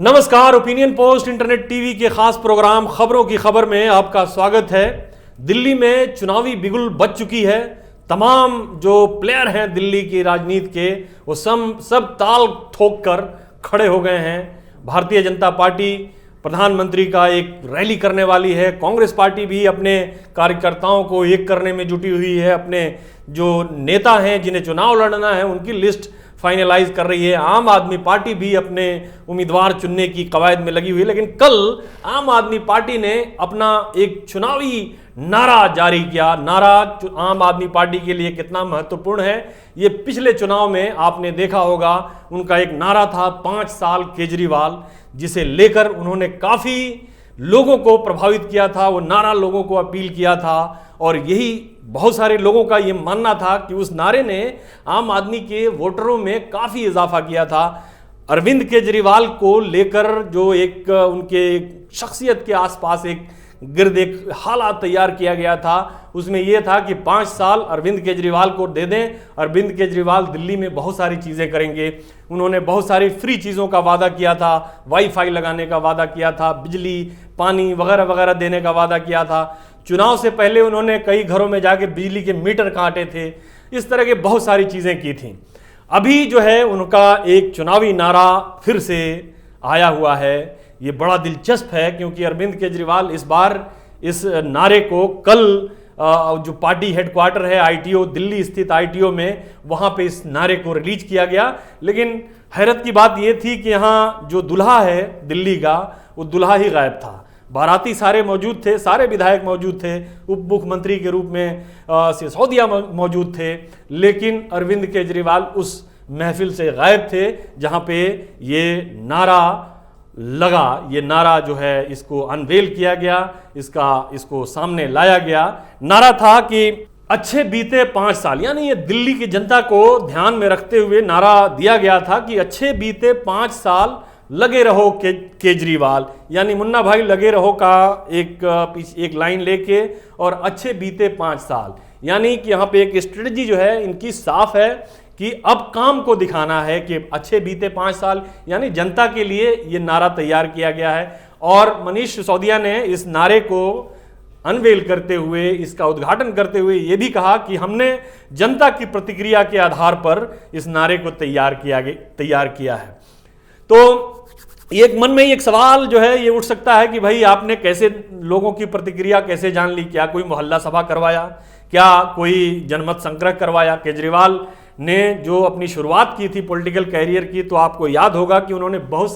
नमस्कार, opinion post internet TV के खास प्रोग्राम खबरों की खबर में आपका स्वागत है। दिल्ली में चुनावी बिगुल बज चुकी है। तमाम जो प्लेयर हैं दिल्ली की राजनीति के, वो सब ताल ठोक कर खड़े हो गए हैं। भारतीय जनता पार्टी प्रधानमंत्री का एक रैली करने वाली है। कांग्रेस पार्टी भी अपने कार्यकर्ताओं को एक करने में जुटी हुई है। अपने जो नेता हैं जिन्हें चुनाव लड़ना है उनकी लिस्ट फाइनलाइज कर रही है। आम आदमी पार्टी भी अपने उम्मीदवार चुनने की कवायद में लगी हुई है। लेकिन कल आम आदमी पार्टी ने अपना एक चुनावी नारा जारी किया। नारा आम आदमी पार्टी के लिए कितना महत्वपूर्ण है ये पिछले चुनाव में आपने देखा होगा। उनका एक नारा था 5 साल केजरीवाल, जिसे लेकर उन्होंने काफी लोगों को प्रभावित किया था। वो नारा लोगों को अपील किया था और यही बहुत सारे लोगों का ये मानना था कि उस नारे ने आम आदमी के वोटरों में काफी इजाफा किया था। अरविंद केजरीवाल को लेकर जो एक उनके शख्सियत के आसपास एक गिर्द एक हालात तैयार किया गया था, उसमें यह था कि 5 साल अरविंद केजरीवाल को दे दें। अरविंद केजरीवाल दिल्ली में बहुत सारी चीज़ें करेंगे। उन्होंने बहुत सारी फ्री चीज़ों का वादा किया था, वाईफाई लगाने का वादा किया था, बिजली पानी वगैरह वगैरह देने का वादा किया था। चुनाव से पहले उन्होंने कई घरों में जाके बिजली के मीटर काटे थे। इस तरह के बहुत सारी चीज़ें की थी। अभी जो है उनका एक चुनावी नारा फिर से आया हुआ है। ये बड़ा दिलचस्प है क्योंकि अरविंद केजरीवाल इस बार इस नारे को कल जो पार्टी हेडक्वार्टर है आईटीओ, दिल्ली स्थित आईटीओ में, वहाँ पे इस नारे को रिलीज किया गया। लेकिन हैरत की बात ये थी कि यहाँ जो दूल्हा है दिल्ली का, वो दूल्हा ही गायब था। बाराती सारे मौजूद थे, सारे विधायक मौजूद थे, उप मुख्यमंत्री के रूप में सिसोदिया मौजूद थे, लेकिन अरविंद केजरीवाल उस महफिल से गायब थे जहाँ पे ये नारा लगा। ये नारा जो है इसको अनवेल किया गया, इसको सामने लाया गया। नारा था कि अच्छे बीते 5 साल, यानी ये दिल्ली की जनता को ध्यान में रखते हुए नारा दिया गया था कि अच्छे बीते 5 साल लगे रहो केजरीवाल, यानी मुन्ना भाई लगे रहो का एक लाइन लेके, और अच्छे बीते 5 साल, यानी कि यहाँ पे एक स्ट्रेटजी जो है इनकी साफ है कि अब काम को दिखाना है कि अच्छे बीते 5 साल, यानी जनता के लिए ये नारा तैयार किया गया है। और मनीष सिसोदिया ने इस नारे को अनवेल करते हुए, इसका उद्घाटन करते हुए ये भी कहा कि हमने जनता की प्रतिक्रिया के आधार पर इस नारे को तैयार किया है। तो एक मन में एक सवाल जो है ये उठ सकता है कि भाई आपने कैसे लोगों की प्रतिक्रिया कैसे जान ली? क्या कोई मोहल्ला सभा करवाया? क्या कोई जनमत संग्रह करवाया? केजरीवाल ने जो अपनी शुरुआत की थी पॉलिटिकल कैरियर की, तो आपको याद होगा कि उन्होंने बहुत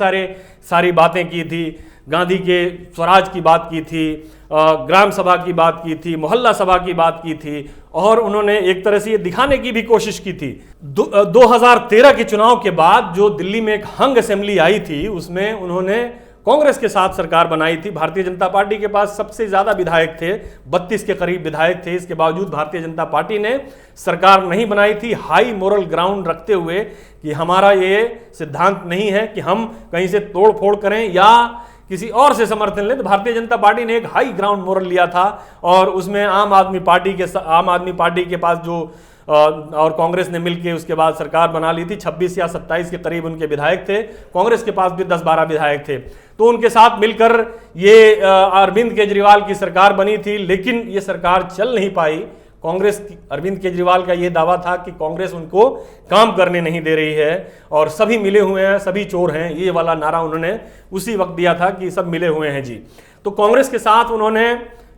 सारी बातें की थी। गांधी के स्वराज की बात की थी, ग्राम सभा की बात की थी, मोहल्ला सभा की बात की थी, और उन्होंने एक तरह से ये दिखाने की भी कोशिश की थी। 2013 के चुनाव के बाद जो दिल्ली में एक हंग असेंबली आई थी, उसमें उन्होंने कांग्रेस के साथ सरकार बनाई थी। भारतीय जनता पार्टी के पास सबसे ज्यादा विधायक थे, 32 के करीब विधायक थे। इसके बावजूद भारतीय जनता पार्टी ने सरकार नहीं बनाई थी, हाई मोरल ग्राउंड रखते हुए कि हमारा ये सिद्धांत नहीं है कि हम कहीं से तोड़ फोड़ करें या किसी और से समर्थन लें। तो भारतीय जनता पार्टी ने एक हाई ग्राउंड मोरल लिया था और उसमें आम आदमी पार्टी के पास जो और कांग्रेस ने मिलकर उसके बाद सरकार बना ली थी। 26 या 27 के करीब उनके विधायक थे। कांग्रेस के पास भी 10-12 विधायक थे। तो उनके साथ मिलकर ये अरविंद केजरीवाल की सरकार बनी थी, लेकिन ये सरकार चल नहीं पाई। अरविंद केजरीवाल का ये दावा था कि कांग्रेस उनको काम करने नहीं दे रही है और सभी मिले हुए हैं, सभी चोर हैं। ये वाला नारा उन्होंने उसी वक्त दिया था कि सब मिले हुए हैं जी। तो कांग्रेस के साथ उन्होंने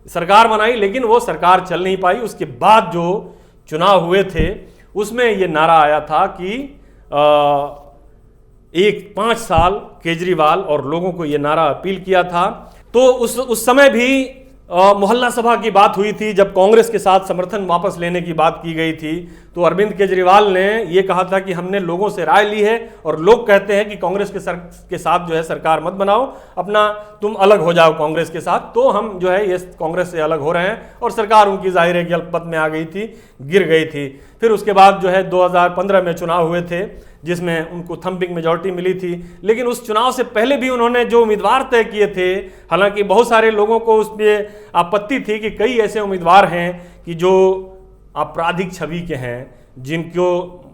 सरकार बनाई, लेकिन वो सरकार चल नहीं पाई। उसके बाद जो चुनाव हुए थे उसमें ये नारा आया था कि 5 साल केजरीवाल, और लोगों को ये नारा अपील किया था। तो उस समय भी मोहल्ला सभा की बात हुई थी, जब कांग्रेस के साथ समर्थन वापस लेने की बात की गई थी। तो अरविंद केजरीवाल ने ये कहा था कि हमने लोगों से राय ली है और लोग कहते हैं कि कांग्रेस के साथ जो है सरकार मत बनाओ, अपना तुम अलग हो जाओ कांग्रेस के साथ। तो हम जो है ये कांग्रेस से अलग हो रहे हैं, और सरकार उनकी जाहिर है कि अल्पमत में आ गई थी, गिर गई थी। फिर उसके बाद जो है 2015 में चुनाव हुए थे जिसमें उनको थंपिंग मेजॉरिटी मिली थी। लेकिन उस चुनाव से पहले भी उन्होंने जो उम्मीदवार तय किए थे, हालांकि बहुत सारे लोगों को उसमें आपत्ति थी कि कई ऐसे उम्मीदवार हैं कि जो आपराधिक छवि के हैं, जिनको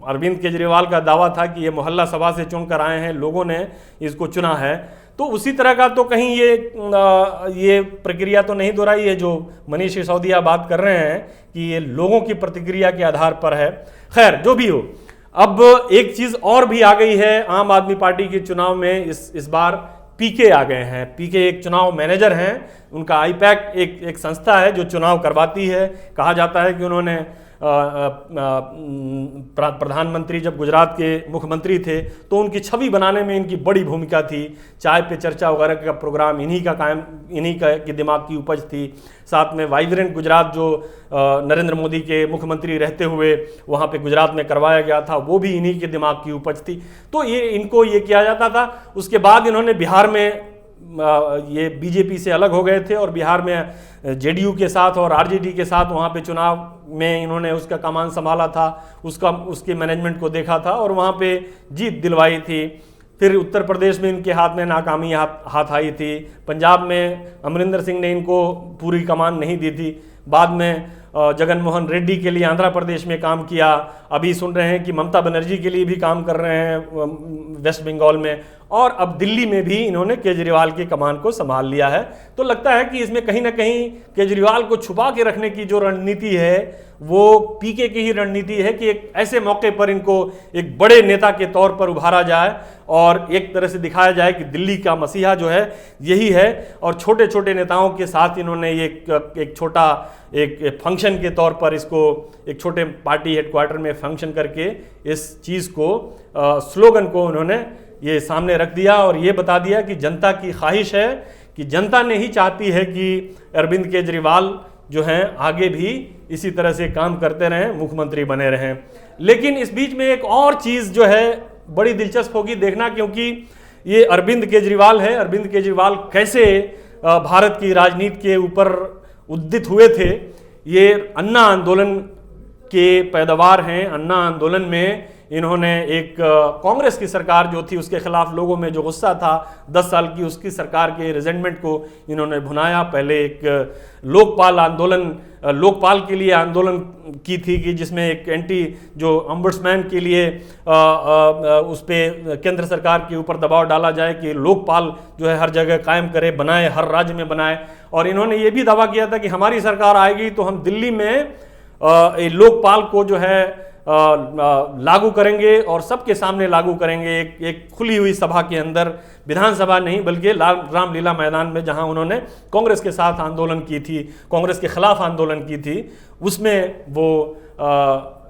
अरविंद केजरीवाल का दावा था कि ये मोहल्ला सभा से चुनकर आए हैं, लोगों ने इसको चुना है। तो उसी तरह का तो कहीं ये प्रक्रिया तो नहीं दोहराई है जो मनीष सिसोदिया बात कर रहे हैं कि ये लोगों की प्रतिक्रिया के आधार पर है। खैर जो भी हो, अब एक चीज और भी आ गई है आम आदमी पार्टी के चुनाव में। इस बार पीके आ गए हैं। पीके एक चुनाव मैनेजर हैं, उनका आईपैक एक संस्था है जो चुनाव करवाती है। कहा जाता है कि उन्होंने प्रधानमंत्री जब गुजरात के मुख्यमंत्री थे तो उनकी छवि बनाने में इनकी बड़ी भूमिका थी। चाय पे चर्चा वगैरह का प्रोग्राम इन्हीं की दिमाग की उपज थी। साथ में वाइब्रेंट गुजरात जो नरेंद्र मोदी के मुख्यमंत्री रहते हुए वहाँ पे गुजरात में करवाया गया था, वो भी इन्हीं के दिमाग की उपज थी। तो इनको ये किया जाता था। उसके बाद इन्होंने बिहार में ये बीजेपी से अलग हो गए थे और बिहार में जेडीयू के साथ और आरजेडी के साथ वहाँ पे चुनाव में इन्होंने उसका कमान संभाला था, उसके मैनेजमेंट को देखा था और वहाँ पे जीत दिलवाई थी। फिर उत्तर प्रदेश में इनके हाथ में नाकामी हाथ आई थी। पंजाब में अमरिंदर सिंह ने इनको पूरी कमान नहीं दी थी। बाद में जगन मोहन रेड्डी के लिए आंध्र प्रदेश में काम किया। अभी सुन रहे हैं कि ममता बनर्जी के लिए भी काम कर रहे हैं वेस्ट बंगाल में, और अब दिल्ली में भी इन्होंने केजरीवाल की कमान को संभाल लिया है। तो लगता है कि इसमें कहीं ना कहीं केजरीवाल को छुपा के रखने की जो रणनीति है वो पीके की ही रणनीति है कि एक ऐसे मौके पर इनको एक बड़े नेता के तौर पर उभारा जाए और एक तरह से दिखाया जाए कि दिल्ली का मसीहा जो है यही है। और छोटे छोटे नेताओं के साथ इन्होंने एक छोटा एक फंक्शन के तौर पर इसको एक छोटे पार्टी हेडक्वार्टर में फंक्शन करके इस चीज़ को स्लोगन को उन्होंने ये सामने रख दिया और ये बता दिया कि जनता की ख्वाहिश है कि जनता नहीं ही चाहती है कि अरविंद केजरीवाल जो हैं आगे भी इसी तरह से काम करते रहें, मुख्यमंत्री बने रहें। लेकिन इस बीच में एक और चीज़ जो है बड़ी दिलचस्प होगी देखना, क्योंकि ये अरविंद केजरीवाल है। अरविंद केजरीवाल कैसे भारत की राजनीति के ऊपर उद्दित हुए थे। ये अन्ना आंदोलन के पैदावार हैं। अन्ना आंदोलन में इन्होंने एक कांग्रेस की सरकार जो थी उसके खिलाफ लोगों में जो गुस्सा था 10 साल की, उसकी सरकार के रिजेंटमेंट को इन्होंने भुनाया। पहले एक लोकपाल के लिए आंदोलन की थी कि जिसमें एक एंटी जो ombudsman के लिए उस पर केंद्र सरकार के ऊपर दबाव डाला जाए कि लोकपाल जो है हर जगह कायम करे, बनाए, हर राज्य में बनाए। और इन्होंने ये भी दावा किया था कि हमारी सरकार आएगी तो हम दिल्ली में लोकपाल को जो है लागू करेंगे और सबके सामने लागू करेंगे। एक खुली हुई सभा के अंदर, विधानसभा नहीं बल्कि रामलीला मैदान में, जहां उन्होंने कांग्रेस के साथ आंदोलन की थी, कांग्रेस के खिलाफ आंदोलन की थी, उसमें वो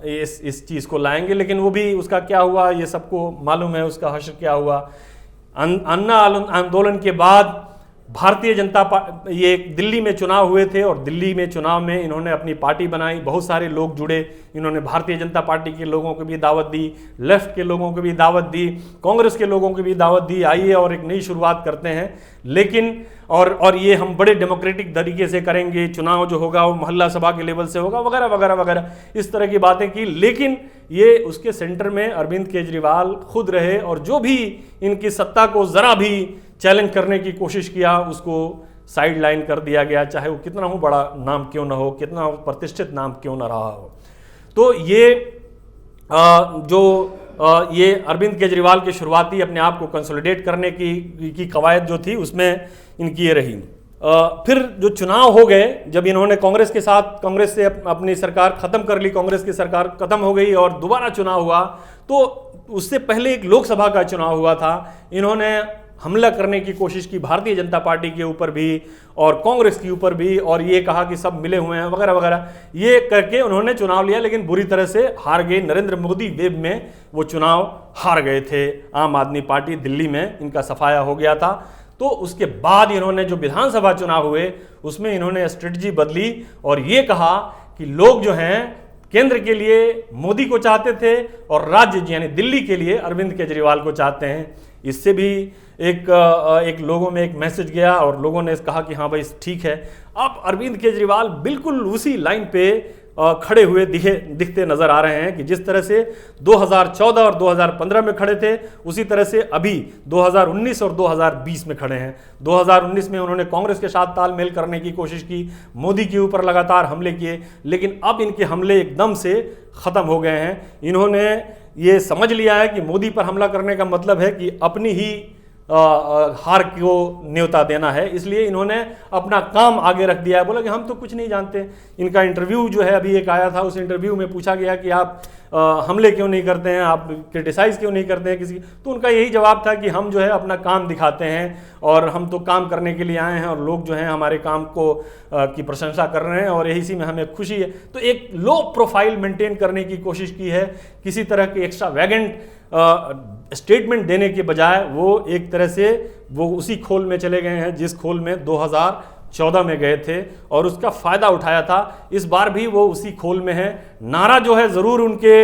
इस चीज़ को लाएंगे। लेकिन वो भी उसका क्या हुआ ये सबको मालूम है, उसका हश्र क्या हुआ। अन्ना आंदोलन के बाद भारतीय जनता पार्टी, ये दिल्ली में चुनाव हुए थे और दिल्ली में चुनाव में इन्होंने अपनी पार्टी बनाई, बहुत सारे लोग जुड़े। इन्होंने भारतीय जनता पार्टी के लोगों को भी दावत दी, लेफ्ट के लोगों को भी दावत दी, कांग्रेस के लोगों को भी दावत दी, आइए और एक नई शुरुआत करते हैं। लेकिन और ये हम बड़े डेमोक्रेटिक तरीके से करेंगे, चुनाव जो होगा वो मोहल्ला सभा के लेवल से होगा, वगैरह वगैरह वगैरह, इस तरह की बातें की। लेकिन ये उसके सेंटर में अरविंद केजरीवाल खुद रहे और जो भी इनकी सत्ता को ज़रा भी चैलेंज करने की कोशिश किया उसको साइड लाइन कर दिया गया, चाहे वो कितना हो बड़ा नाम क्यों ना हो, कितना प्रतिष्ठित नाम क्यों ना रहा हो। तो ये ये अरविंद केजरीवाल की शुरुआती अपने आप को कंसोलिडेट करने की कवायद जो थी उसमें इनकी ये रही। फिर जो चुनाव हो गए, जब इन्होंने कांग्रेस से अपनी सरकार खत्म कर ली, कांग्रेस की सरकार खत्म हो गई और दोबारा चुनाव हुआ, तो उससे पहले एक लोकसभा का चुनाव हुआ था। इन्होंने हमला करने की कोशिश की भारतीय जनता पार्टी के ऊपर भी और कांग्रेस के ऊपर भी, और ये कहा कि सब मिले हुए हैं वगैरह वगैरह, ये करके उन्होंने चुनाव लिया, लेकिन बुरी तरह से हार गए। नरेंद्र मोदी वेव में वो चुनाव हार गए थे। आम आदमी पार्टी दिल्ली में इनका सफाया हो गया था। तो उसके बाद इन्होंने जो विधानसभा चुनाव हुए उसमें इन्होंने स्ट्रेटजी बदली और ये कहा कि लोग जो हैं केंद्र के लिए मोदी को चाहते थे और राज्य यानी दिल्ली के लिए अरविंद केजरीवाल को चाहते हैं। इससे भी एक लोगों में एक मैसेज गया और लोगों ने कहा कि हाँ भाई ठीक है। अब अरविंद केजरीवाल बिल्कुल उसी लाइन पे खड़े हुए दिखते नजर आ रहे हैं कि जिस तरह से 2014 और 2015 में खड़े थे, उसी तरह से अभी 2019 और 2020 में खड़े हैं। 2019 में उन्होंने कांग्रेस के साथ तालमेल करने की कोशिश की, मोदी के ऊपर लगातार हमले किए, लेकिन अब इनके हमले एकदम से ख़त्म हो गए हैं। इन्होंने ये समझ लिया है कि मोदी पर हमला करने का मतलब है कि अपनी ही हार को न्योता देना है, इसलिए इन्होंने अपना काम आगे रख दिया है। बोला कि हम तो कुछ नहीं जानते। इनका इंटरव्यू जो है अभी एक आया था, उस इंटरव्यू में पूछा गया कि आप हमले क्यों नहीं करते हैं, आप क्रिटिसाइज़ क्यों नहीं करते हैं किसी, तो उनका यही जवाब था कि हम जो है अपना काम दिखाते हैं और हम तो काम करने के लिए आए हैं और लोग जो हैं हमारे काम को की प्रशंसा कर रहे हैं और यही सी में हमें खुशी है। तो एक लो प्रोफाइल मेंटेन करने की कोशिश की है, किसी तरह की एक्स्ट्रा वैगेंट स्टेटमेंट देने के बजाय वो एक तरह से वो उसी खोल में चले गए हैं जिस खोल में 2014 में गए थे और उसका फ़ायदा उठाया था। इस बार भी वो उसी खोल में है। नारा जो है ज़रूर उनके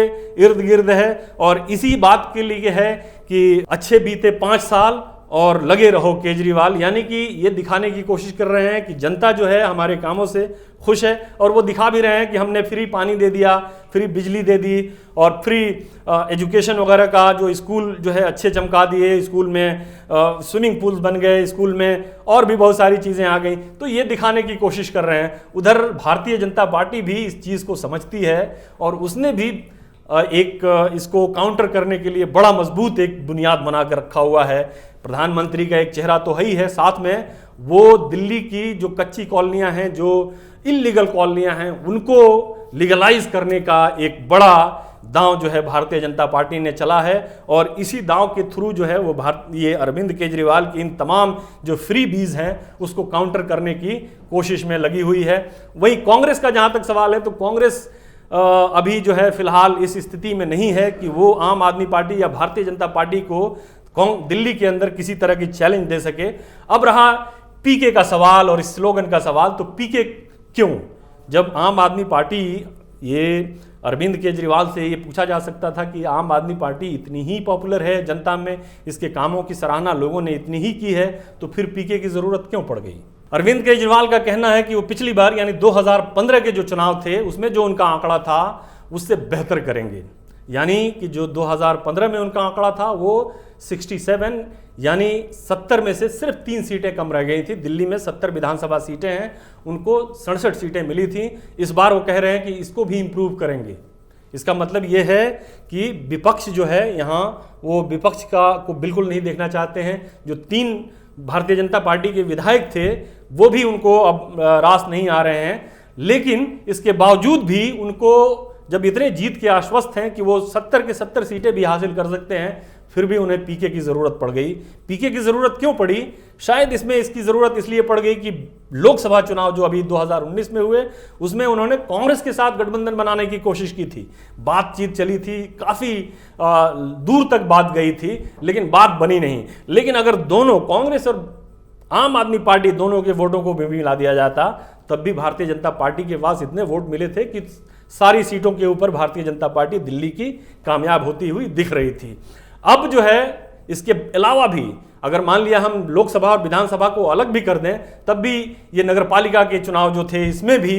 इर्द गिर्द है और इसी बात के लिए है कि अच्छे बीते 5 साल और लगे रहो केजरीवाल, यानी कि ये दिखाने की कोशिश कर रहे हैं कि जनता जो है हमारे कामों से खुश है और वो दिखा भी रहे हैं कि हमने फ्री पानी दे दिया, फ्री बिजली दे दी और फ्री एजुकेशन वगैरह का जो स्कूल जो है अच्छे चमका दिए, स्कूल में स्विमिंग पूल्स बन गए, स्कूल में और भी बहुत सारी चीज़ें आ गई। तो ये दिखाने की कोशिश कर रहे हैं। उधर भारतीय जनता पार्टी भी इस चीज़ को समझती है और उसने भी इसको काउंटर करने के लिए बड़ा मजबूत एक बुनियाद बना कर रखा हुआ है। प्रधानमंत्री का एक चेहरा तो है ही है, साथ में वो दिल्ली की जो कच्ची कॉलोनियां हैं, जो इल्लीगल कॉलोनियां हैं, उनको लीगलाइज करने का एक बड़ा दांव जो है भारतीय जनता पार्टी ने चला है और इसी दांव के थ्रू जो है वो ये अरविंद केजरीवाल की इन तमाम जो फ्री बीज हैं उसको काउंटर करने की कोशिश में लगी हुई है। वहीं कांग्रेस का जहां तक सवाल है तो कांग्रेस अभी जो है फिलहाल इस स्थिति में नहीं है कि वो आम आदमी पार्टी या भारतीय जनता पार्टी को दिल्ली के अंदर किसी तरह की चैलेंज दे सके। अब रहा पीके का सवाल और इस स्लोगन का सवाल, तो पीके क्यों? जब आम आदमी पार्टी, ये अरविंद केजरीवाल से ये पूछा जा सकता था कि आम आदमी पार्टी इतनी ही पॉपुलर है जनता में, इसके कामों की सराहना लोगों ने इतनी ही की है, तो फिर पीके की ज़रूरत क्यों पड़ गई? अरविंद केजरीवाल का कहना है कि वो पिछली बार यानी 2015 के जो चुनाव थे उसमें जो उनका आंकड़ा था उससे बेहतर करेंगे। यानी कि जो 2015 में उनका आंकड़ा था वो 67 यानी 70 में से सिर्फ 3 सीटें कम रह गई थी। दिल्ली में 70 विधानसभा सीटें हैं, उनको 67 सीटें मिली थी। इस बार वो कह रहे हैं कि इसको भी इम्प्रूव करेंगे। इसका मतलब ये है कि विपक्ष जो है यहाँ वो विपक्ष को बिल्कुल नहीं देखना चाहते हैं। जो 3 भारतीय जनता पार्टी के विधायक थे वो भी उनको अब रास नहीं आ रहे हैं, लेकिन इसके बावजूद भी उनको जब इतने जीत के आश्वस्त हैं कि वो 70 के 70 सीटें भी हासिल कर सकते हैं, फिर भी उन्हें पीके की ज़रूरत पड़ गई। पीके की ज़रूरत क्यों पड़ी? शायद इसमें इसकी ज़रूरत इसलिए पड़ गई कि लोकसभा चुनाव जो अभी 2019 में हुए उसमें उन्होंने कांग्रेस के साथ गठबंधन बनाने की कोशिश की थी, बातचीत चली थी, काफ़ी दूर तक बात गई थी, लेकिन बात बनी नहीं। लेकिन अगर दोनों कांग्रेस और आम आदमी पार्टी दोनों के वोटों को भी मिला दिया जाता तब भी भारतीय जनता पार्टी के पास इतने वोट मिले थे कि सारी सीटों के ऊपर भारतीय जनता पार्टी दिल्ली की कामयाब होती हुई दिख रही थी। अब जो है इसके अलावा भी अगर मान लिया हम लोकसभा और विधानसभा को अलग भी कर दें तब भी ये नगरपालिका के चुनाव जो थे इसमें भी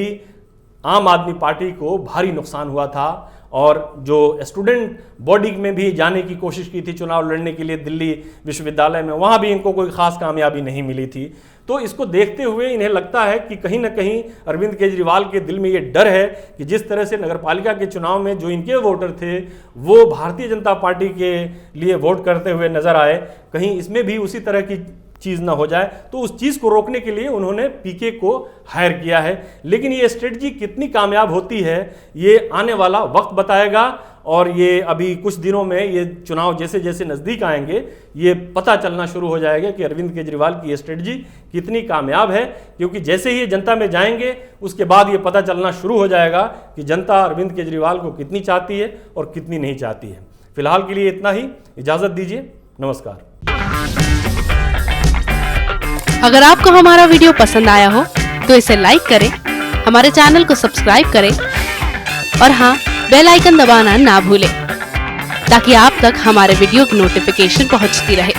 आम आदमी पार्टी को भारी नुकसान हुआ था और जो स्टूडेंट बॉडी में भी जाने की कोशिश की थी चुनाव लड़ने के लिए दिल्ली विश्वविद्यालय में, वहाँ भी इनको कोई खास कामयाबी नहीं मिली थी। तो इसको देखते हुए इन्हें लगता है कि कहीं ना कहीं अरविंद केजरीवाल के दिल में ये डर है कि जिस तरह से नगरपालिका के चुनाव में जो इनके वोटर थे वो भारतीय जनता पार्टी के लिए वोट करते हुए नजर आए, कहीं इसमें भी उसी तरह की चीज़ ना हो जाए। तो उस चीज़ को रोकने के लिए उन्होंने पीके को हायर किया है। लेकिन ये स्ट्रेटजी कितनी कामयाब होती है ये आने वाला वक्त बताएगा और ये अभी कुछ दिनों में ये चुनाव जैसे जैसे नज़दीक आएंगे ये पता चलना शुरू हो जाएगा कि अरविंद केजरीवाल की ये स्ट्रेटजी कितनी कामयाब है, क्योंकि जैसे ही ये जनता में जाएंगे उसके बाद ये पता चलना शुरू हो जाएगा कि जनता अरविंद केजरीवाल को कितनी चाहती है और कितनी नहीं चाहती है। फिलहाल के लिए इतना ही, इजाज़त दीजिए, नमस्कार। अगर आपको हमारा वीडियो पसंद आया हो तो इसे लाइक करें, हमारे चैनल को सब्सक्राइब करें और हाँ, बेल आइकन दबाना ना भूलें ताकि आप तक हमारे वीडियो की नोटिफिकेशन पहुंचती रहे।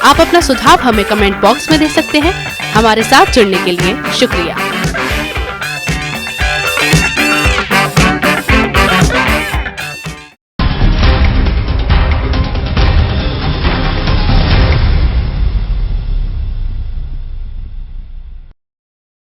आप अपना सुझाव हमें कमेंट बॉक्स में दे सकते हैं। हमारे साथ जुड़ने के लिए शुक्रिया।